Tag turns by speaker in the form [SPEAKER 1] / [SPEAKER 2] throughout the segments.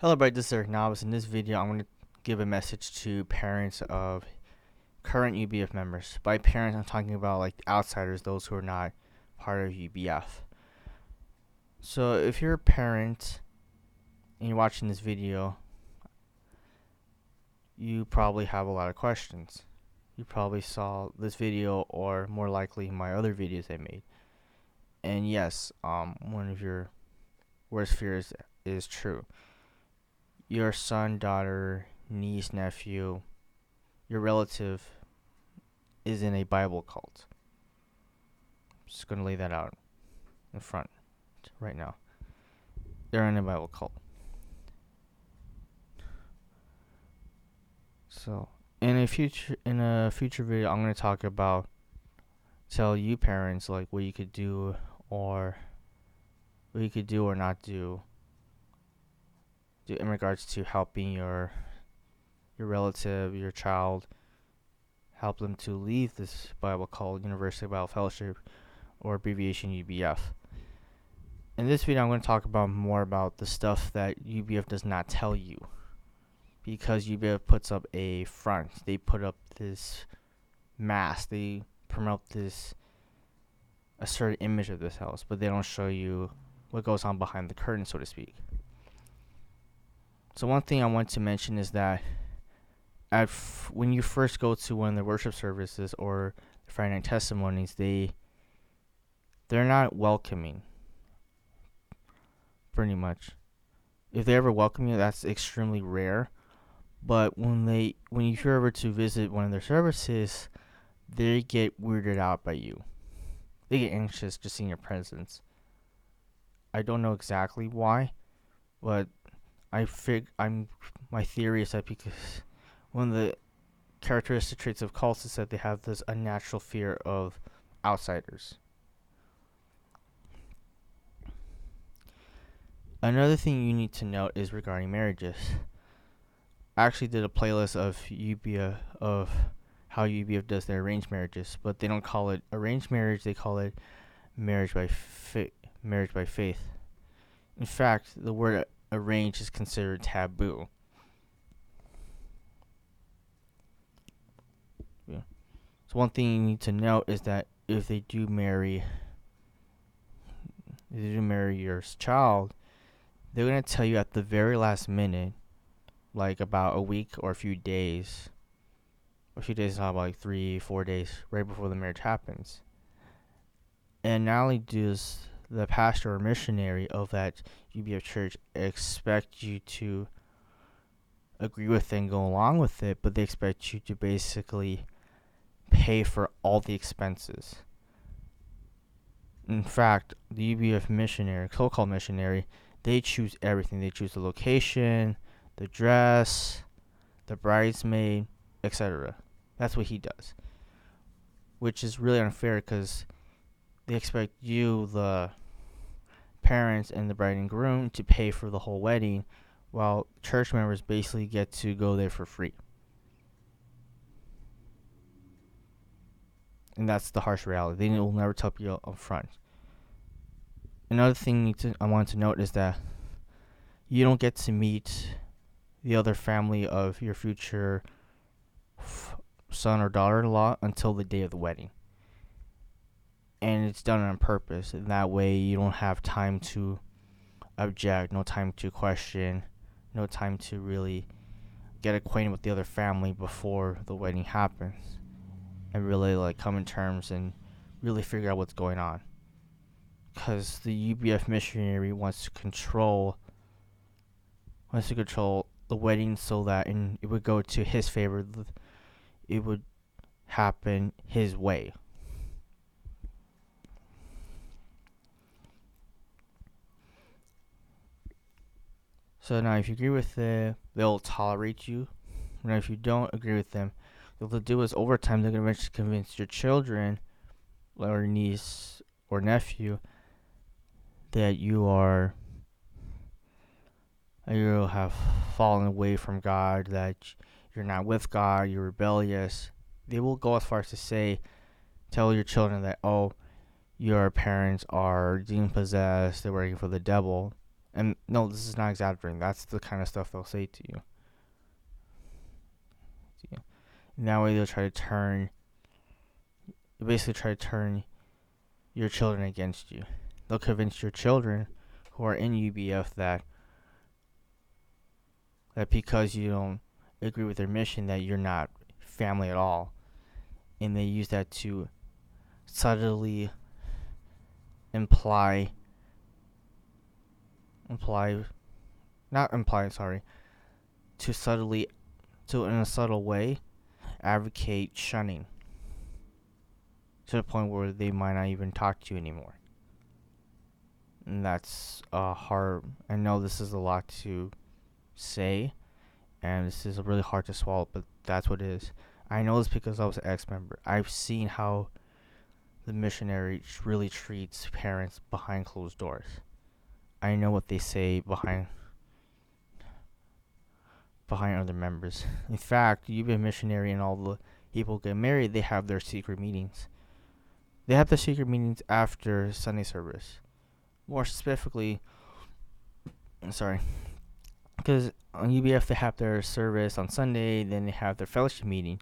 [SPEAKER 1] Hello, everybody. This is Eric Novice. In this video, I'm going to give a message to parents of current UBF members. By parents, I'm talking about like outsiders, those who are not part of UBF. So, if you're a parent and you're watching this video, you probably have a lot of questions. You probably saw this video, or more likely, my other videos I made. And yes, one of your worst fears is true. Your son, daughter, niece, nephew, your relative is in a Bible cult. I'm just going to lay that out in front right now. They're in a Bible cult. So, in a future video, I'm going to talk about, tell you parents like what you could do or not do in regards to helping your relative, your child, help them to leave this Bible called University Bible Fellowship, or abbreviation UBF. In this video, I'm going to talk about more about the stuff that UBF does not tell you, because UBF puts up a front. They put up this mask. They promote a certain image of this house, but they don't show you what goes on behind the curtain, so to speak. So one thing I want to mention is that when you first go to one of the worship services or the Friday night testimonies, they're not welcoming, pretty much. If they ever welcome you, that's extremely rare. But when you're ever to visit one of their services, they get weirded out by you. They get anxious just seeing your presence. I don't know exactly why, but my theory is that because one of the characteristic traits of cults is that they have this unnatural fear of outsiders. Another thing you need to note is regarding marriages. I actually did a playlist of UBF, of how UBF does their arranged marriages, but they don't call it arranged marriage. They call it marriage by faith. In fact, the word arranged is considered taboo. Yeah. So one thing you need to note is that if they do marry your child, they're going to tell you at the very last minute, like about a week or a few days. A few days is about like 3-4 days right before the marriage happens. And not only does the pastor or missionary of that UBF church expect you to agree with it and go along with it, but they expect you to basically pay for all the expenses. In fact, the UBF missionary, so-called missionary, they choose everything. They choose the location, the dress, the bridesmaid, etc. That's what he does, which is really unfair because they expect you, the parents and the bride and groom, to pay for the whole wedding, while church members basically get to go there for free. And that's the harsh reality. They will never tell you up front. Another thing I want to note is that you don't get to meet the other family of your future son or daughter-in-law until the day of the wedding. And it's done on purpose. And that way you don't have time to object, no time to question, no time to really get acquainted with the other family before the wedding happens, and really like come in terms and really figure out what's going on. Because the UBF missionary wants to control the wedding so that it would go to his favor. It would happen his way. So now if you agree with it, they'll tolerate you. Now if you don't agree with them, what they'll do is over time they're going to eventually convince your children or niece or nephew that you have fallen away from God, that you're not with God, you're rebellious. They will go as far as to tell your children that, your parents are demon possessed, they're working for the devil, And no, this is not exaggerating. That's the kind of stuff they'll say to you. And that way they'll basically try to turn your children against you. They'll convince your children who are in UBF that because you don't agree with their mission that you're not family at all. And they use that to subtly to in a subtle way, advocate shunning to the point where they might not even talk to you anymore. And that's hard. I know this is a lot to say, and this is really hard to swallow, but that's what it is. I know this because I was an ex-member. I've seen how the missionary really treats parents behind closed doors. I know what they say behind other members. In fact, UBF missionary and all the people get married, they have their secret meetings. They have the secret meetings after Sunday service. More specifically, because on UBF they have their service on Sunday, then they have their fellowship meeting.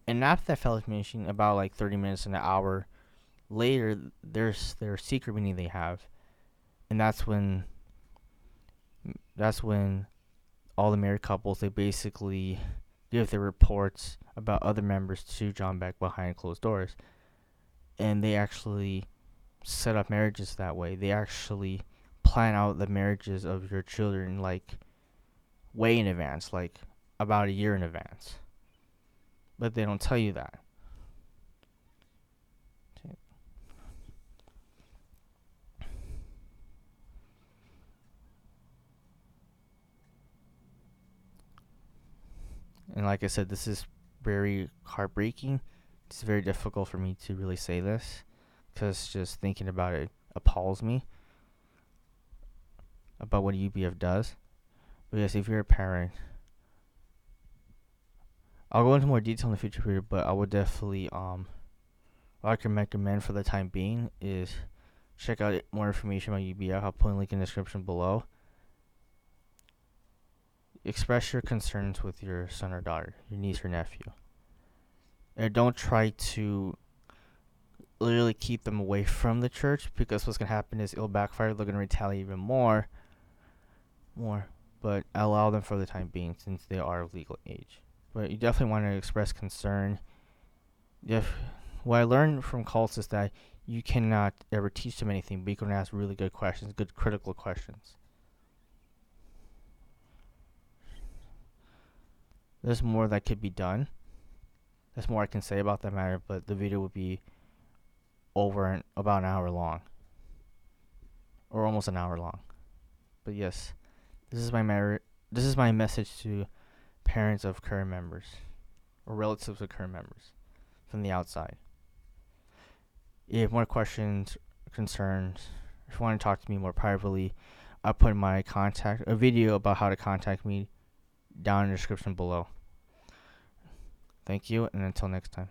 [SPEAKER 1] And after that fellowship meeting, about like 30 minutes and an hour later, there's their secret meeting they have. And that's when all the married couples, they basically give their reports about other members to John Beck behind closed doors. And they actually set up marriages that way. They actually plan out the marriages of your children like way in advance, like about a year in advance. But they don't tell you that. And like I said, this is very heartbreaking. It's very difficult for me to really say this because just thinking about it appalls me about what UBF does. But yes, if you're a parent, I'll go into more detail in the future period, but I would definitely what I can recommend for the time being is check out more information about UBF. I'll put a link in the description below. Express your concerns with your son or daughter, your niece or nephew. And don't try to literally keep them away from the church, because what's going to happen is it'll backfire. They're going to retaliate even more. But allow them for the time being since they are of legal age. But you definitely want to express concern. What I learned from cults is that you cannot ever teach them anything, but you can ask really good questions, good critical questions. There's more that could be done. There's more I can say about that matter, but the video would be over about an hour long. Or almost an hour long. But yes, this is my message to parents of current members, or relatives of current members, from the outside. If you have more questions, concerns, if you want to talk to me more privately, I'll put a video about how to contact me down in the description below. Thank you, and until next time.